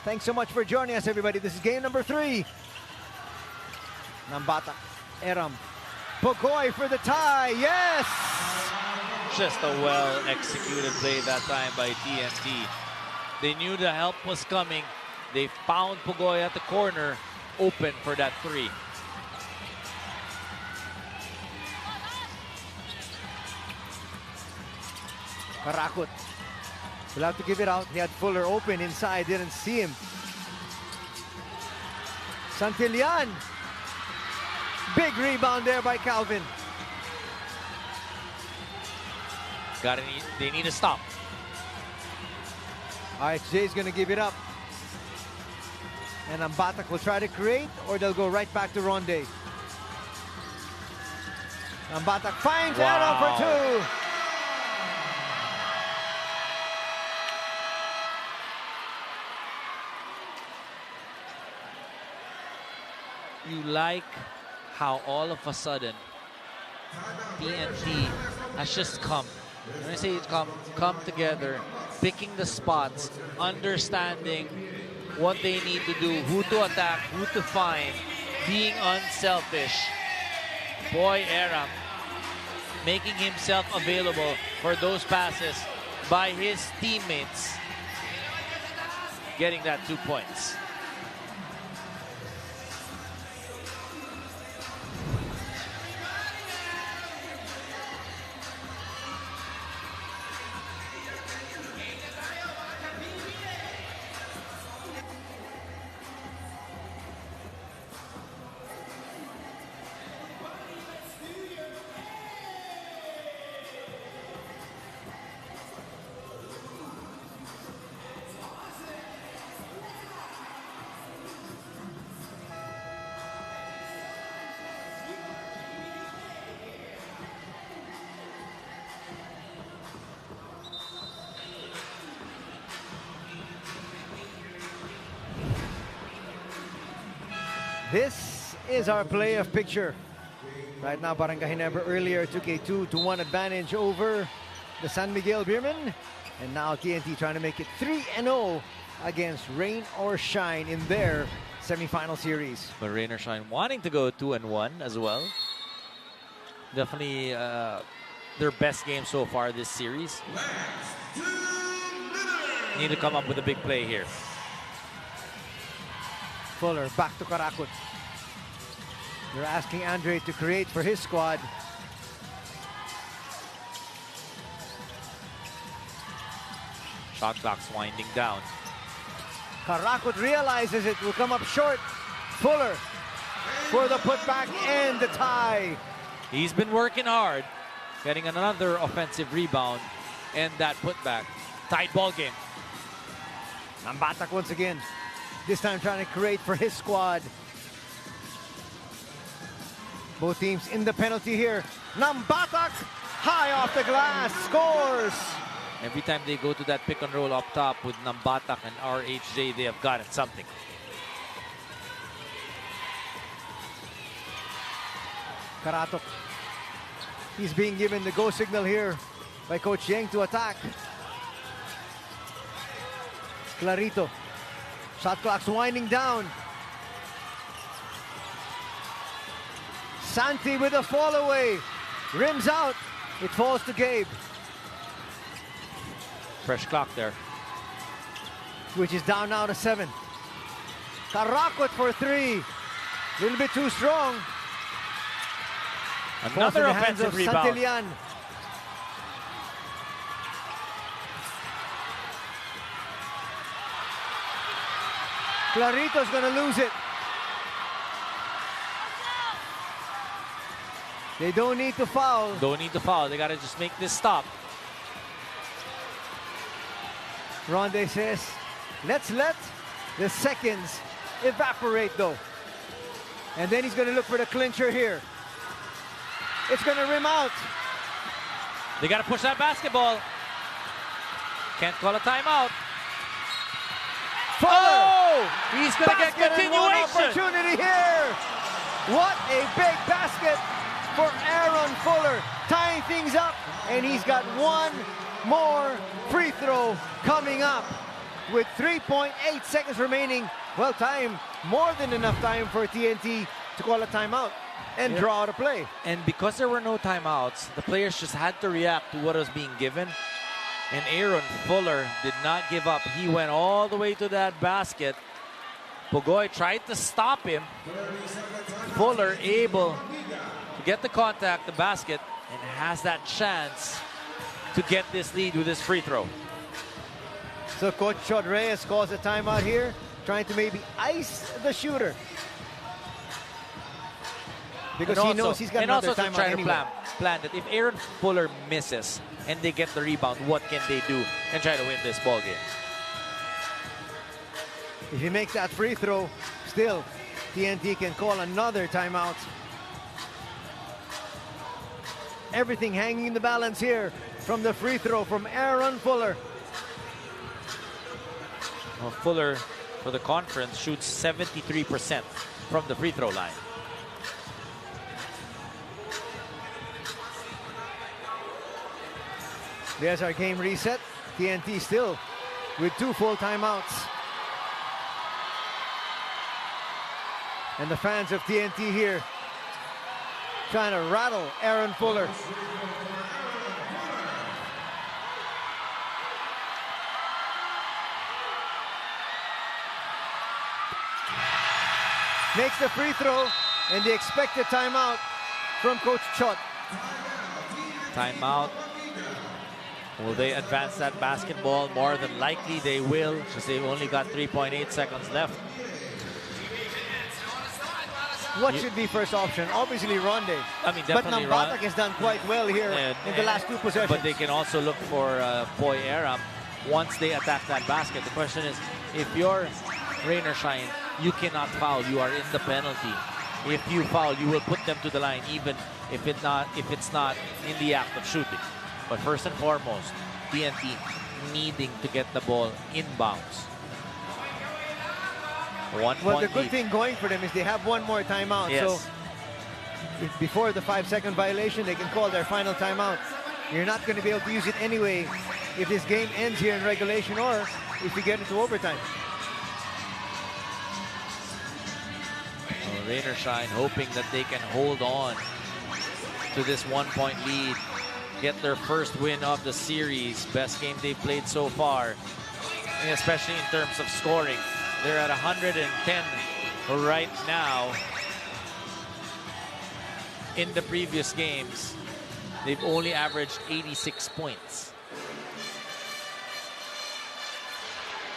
Thanks so much for joining us, everybody. This is game number 3. Nambata, Eram, Pogoy for the tie. Yes! Just a well-executed play that time by TNT. They knew the help was coming. They found Pogoy at the corner, open for that 3. Karakot will have to give it out. He had Fuller open inside, didn't see him. Santillan. Big rebound there by Calvin. They need to stop. RHJ is going to give it up. And Ambatak will try to create, or they'll go right back to Ronde. Ambatak finds Eram for 2. You like how all of a sudden TNT has just come. When I say it's come together, picking the spots, understanding what they need to do, who to attack, who to find, being unselfish. Boy, Eram making himself available for those passes by his teammates, getting that 2 points. This is our play of picture. Right now, Barangay Ginebra earlier took a 2-1 advantage over the San Miguel Beermen. And now TNT trying to make it 3-0 against Rain or Shine in their semifinal series. But Rain or Shine wanting to go 2-1 as well. Definitely their best game so far this series. Need to come up with a big play here. Fuller back to Karakot. They're asking Andre to create for his squad. Shot clock's winding down. Karakot realizes it will come up short. Fuller for the putback and the tie. He's been working hard, getting another offensive rebound and that putback. Tight ball game. Nambatak once again. This time trying to create for his squad. Both teams in the penalty here. Nambatak high off the glass, scores! Every time they go to that pick and roll up top with Nambatak and RHJ, they have gotten something. Karatok. He's being given the go signal here by Coach Yeng to attack. Clarito. Shot clock's winding down. Santi with a fall away. Rims out. It falls to Gabe. Fresh clock there. Which is down now to 7. Karakot for 3. A little bit too strong. Another offensive rebound. Santillan. Clarito's gonna lose it. They don't need to foul. Don't need to foul. They gotta just make this stop. Ronde says, let's let the seconds evaporate though. And then he's gonna look for the clincher here. It's gonna rim out. They gotta push that basketball. Can't call a timeout. Fuller! He's gonna get continuation. Opportunity here. What a big basket for Aaron Fuller, tying things up, and he's got one more free throw coming up. with 3.8 seconds remaining. Well, time, more than enough time for TNT to call a timeout and draw out a play. And because there were no timeouts, the players just had to react to what was being given. And Aaron Fuller did not give up. He went all the way to that basket. Pugoy tried to stop him. Fuller able to get the contact, the basket, and has that chance to get this lead with his free throw. So Coach Chod Reyes calls a timeout here, trying to maybe ice the shooter. Because he knows he's got another timeout try anyway. to plan that if Aaron Fuller misses and they get the rebound, what can they do and try to win this ball game? If he makes that free throw, still TNT can call another timeout. Everything hanging in the balance here from the free throw from Aaron Fuller. Well, Fuller, for the conference, shoots 73% from the free throw line. There's our game reset. TNT still with 2 full timeouts. And the fans of TNT here trying to rattle Aaron Fuller. Makes the free throw and the expected timeout from Coach Chot. Timeout. Will they advance that basketball? More than likely they will, because they've only got 3.8 seconds left. What should be first option? Obviously Ronde. I mean, but definitely Nambatak has done quite well here in the last 2 possessions. But they can also look for Poy Aram once they attack that basket. The question is, if you're rain or shine, you cannot foul. You are in the penalty. If you foul, you will put them to the line, even if it's not in the act of shooting. But first and foremost, TNT needing to get the ball inbounds. Well, the good thing going for them is they have one more timeout. Yes. So if before the 5-second violation, they can call their final timeout. You're not going to be able to use it anyway if this game ends here in regulation or if you get into overtime. Well, rain or shine, hoping that they can hold on to this 1-point lead, get their first win of the series. Best game they've played so far, and especially in terms of scoring. They're at 110 right now. In the previous games, they've only averaged 86 points.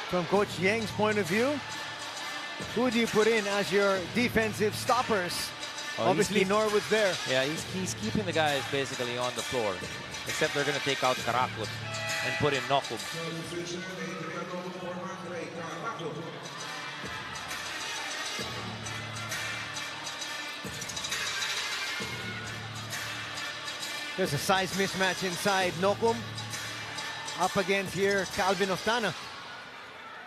From Coach Yang's point of view, who do you put in as your defensive stoppers? Well, obviously Norwood's there. Yeah, he's keeping the guys basically on the floor, except they're going to take out Karakut and put in Nokum. There's a size mismatch inside. Nokum up against here Calvin Oftana.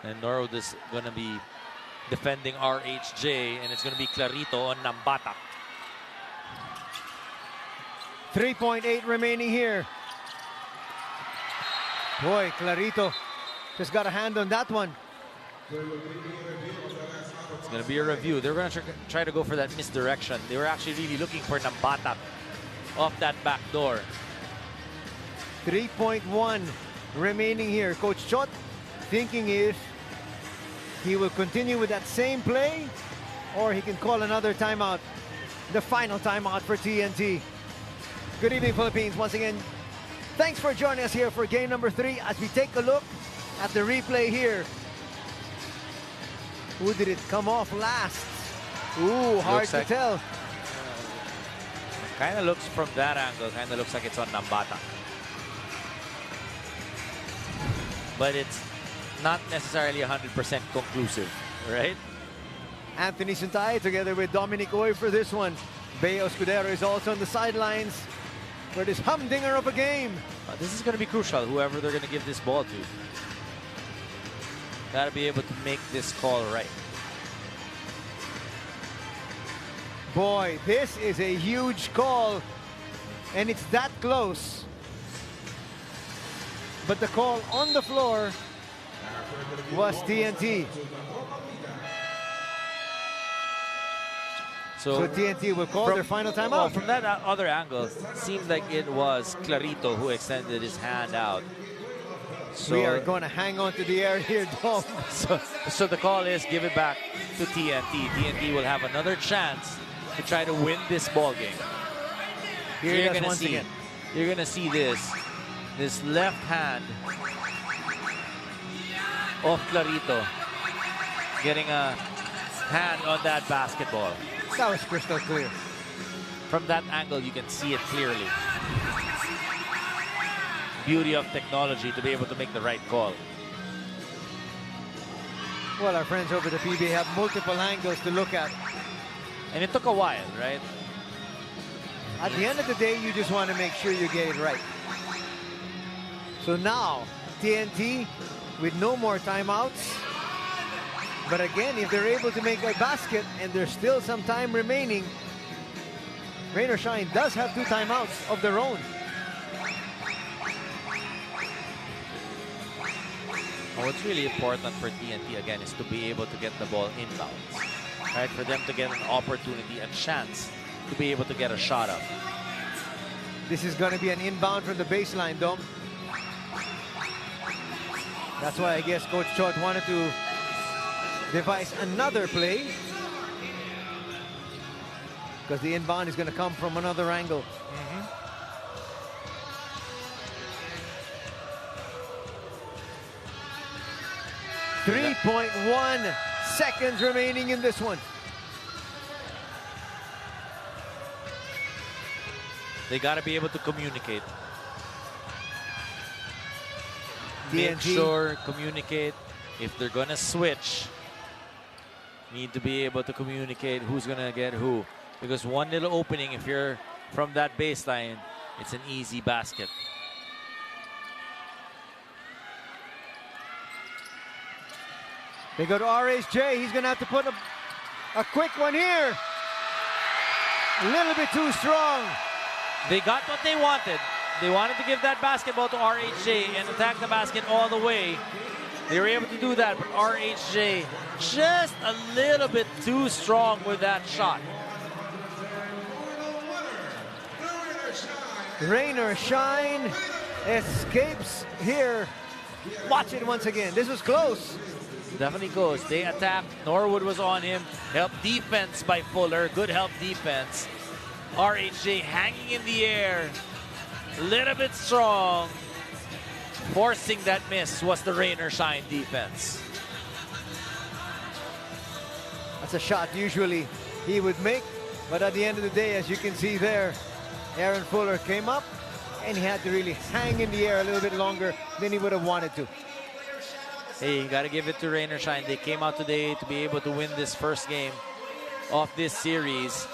And Norwood is going to be defending RHJ, and it's going to be Clarito on Nambatak. 3.8 remaining here. Boy, Clarito just got a hand on that one. It's going to be a review. They're going to try to go for that misdirection. They were actually really looking for Nambatak off that back door. 3.1 remaining here. Coach Chot thinking if he will continue with that same play or he can call another timeout. The final timeout for TNT. Good evening, Philippines. Once again, thanks for joining us here for game number 3 as we take a look at the replay here. Who did it come off last? Ooh, hard to tell. Kind of looks from that angle, kind of looks like it's on Nambatak. But it's not necessarily 100% conclusive, right? Anthony Suntay together with Dominic Oy for this one. Beo Escudero is also on the sidelines for this humdinger of a game. This is going to be crucial, whoever they're going to give this ball to. Got to be able to make this call right. Boy, this is a huge call, and it's that close. But the call on the floor was TNT. So TNT will call their final timeout. Well, from that other angle, seemed like it was Clarito who extended his hand out. So we are going to hang on to the air here, Dom. So the call is give it back to TNT. TNT will have another chance to try to win this ball game. Here you're gonna see this left hand of Clarito getting a hand on that basketball. That was crystal clear. From that angle, you can see it clearly. Beauty of technology to be able to make the right call. Well, our friends over the PBA have multiple angles to look at. And it took a while, right? At the end of the day, you just want to make sure you get it right. So now, TNT with no more timeouts. But again, if they're able to make a basket and there's still some time remaining, Rain or Shine does have 2 timeouts of their own. What's really important for TNT, again, is to be able to get the ball inbounds. Right? For them to get an opportunity, a chance to be able to get a shot up. This is going to be an inbound from the baseline, Dom. That's why I guess Coach Chot wanted to devise another play, because the inbound is going to come from another angle. 3.1 seconds remaining in this one. They got to be able to communicate. TNT. Make sure, communicate. If they're going to switch, need to be able to communicate who's going to get who. Because one little opening, if you're from that baseline, it's an easy basket. They go to RHJ. He's going to have to put a quick one here. A little bit too strong. They got what they wanted. They wanted to give that basketball to RHJ and attack the basket all the way. They were able to do that, but RHJ just a little bit too strong with that shot. Rain or Shine escapes here. Watch it once again. This was close. Definitely close. They attacked. Norwood was on him. Help defense by Fuller. Good help defense. RHJ hanging in the air. A little bit strong. Forcing that miss was the Rain or Shine defense. That's a shot usually he would make, but at the end of the day, as you can see there, Aaron Fuller came up and he had to really hang in the air a little bit longer than he would have wanted to. Hey, you got to give it to Rain or Shine. They came out today to be able to win this first game of this series.